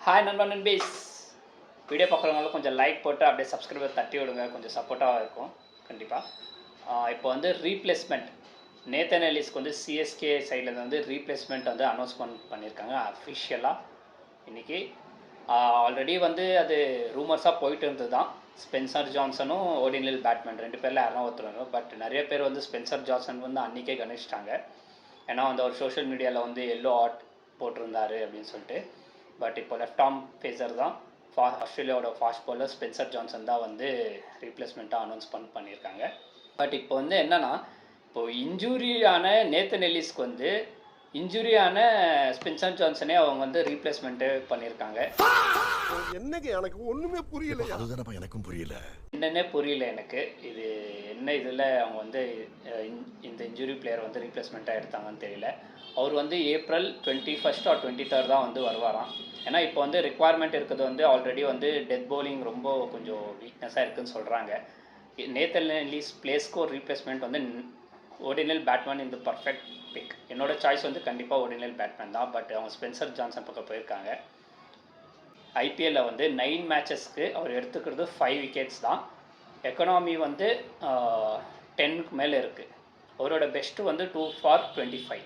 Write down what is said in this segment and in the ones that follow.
Hi நண்பா நண்பீஸ். Video பார்க்குறவங்களும் கொஞ்சம் like போட்டு அப்படியே சப்ஸ்கிரைபர் தட்டி விடுங்க, கொஞ்சம் சப்போர்ட்டாக இருக்கும் கண்டிப்பாக. இப்போ வந்து ரீப்ளேஸ்மெண்ட் நேத்தன் எலிஸ்க்கு வந்து சிஎஸ்கே சைட்லேருந்து வந்து ரீப்ளேஸ்மெண்ட் வந்து அனௌன்ஸ்மெண்ட் பண்ணியிருக்காங்க அஃபிஷியலாக இன்றைக்கி. ஆல்ரெடி வந்து அது ரூமர்ஸாக போயிட்டு இருந்தது தான். ஸ்பென்சர் ஜான்சனும் ஓடினில் பேட்மேன் 2 பேரில் யாரும் ஒருத்தர். பட் நிறைய பேர் வந்து ஸ்பென்சர் ஜான்சன் வந்து அன்றைக்கே கணிச்சிட்டாங்க. ஏன்னா வந்து அவர் சோஷியல் மீடியாவில் வந்து எல்லோ ஆர்ட் போட்டிருந்தாரு அப்படின்னு சொல்லிட்டு. பட் இப்போ லெஃப்ட் ஆர்ம் ஃபேஸர் தான் ஆஸ்திரேலியாவோட ஃபாஸ்ட் பவுலர் ஸ்பென்சர் ஜான்சன் தான் வந்து ரீப்ளேஸ்மெண்ட்டாக அனௌன்ஸ் பண்ணியிருக்காங்க. பட் இப்போ வந்து என்னென்னா, இப்போது இன்ஜூரியான நேத்தன் எலிஸ்க்கு வந்து இன்ஜுரியான ஸ்பென்சர் ஜான்சனே அவங்க வந்து ரீப்ளேஸ்மெண்ட்டு பண்ணியிருக்காங்க. என்னங்க எனக்கு ஒன்றுமே புரியல. அதுதானப்பா எனக்கும் புரியல. என்னன்னே புரியல எனக்கு. இது என்ன இதில் அவங்க வந்து இந்த இன்ஜுரி பிளேயர் வந்து ரீப்ளேஸ்மெண்ட்டாக எடுத்தாங்கன்னு தெரியல. அவர் வந்து ஏப்ரல் 21 ஆர் 23 தான் வந்து வருவாராம். ஏன்னா இப்போ வந்து ரிக்குவயர்மெண்ட் இருக்கிறது வந்து ஆல்ரெடி வந்து டெத் பவுலிங் ரொம்ப கொஞ்சம் வீக்னஸாக இருக்குதுன்னு சொல்கிறாங்க. நேத்தன் எலிஸ் பிளேஸ்க்கு ஒரு ரீப்ளேஸ்மெண்ட் வந்து ஓடினில் பேட்மேன் இந்த பர்ஃபெக்ட் பிக். என்னோடய சாய்ஸ் வந்து கண்டிப்பாக ஓடினில் பேட்மேன் தான். பட் அவங்க ஸ்பென்சர் ஜான்சன் பக்கம் போயிருக்காங்க. ஐபிஎல்லில் வந்து 9 மேட்சஸ்க்கு அவர் எடுத்துக்கிறது 5 விக்கெட்ஸ் தான். எக்கனாமி வந்து 10க்கு மேலே இருக்குது. அவரோட பெஸ்ட்டு வந்து 2 ஃபார் 25.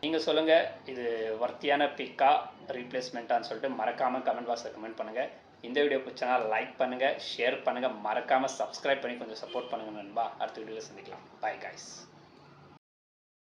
நீங்கள் சொல்லுங்கள், இது வர்த்தியான பிக்கா ரீப்ளேஸ்மெண்ட்டான்னு சொல்லிட்டு மறக்காமல் கமெண்ட் பாக்ஸில் கமெண்ட் பண்ணுங்கள். இந்த வீடியோ பிடிச்சனா லைக் பண்ணுங்கள், ஷேர் பண்ணுங்கள், மறக்காமல் சப்ஸ்கிரைப் பண்ணி கொஞ்சம் சப்போர்ட் பண்ணுங்கள் நண்பா. அடுத்த வீடியோவில் சந்திக்கலாம். Bye guys.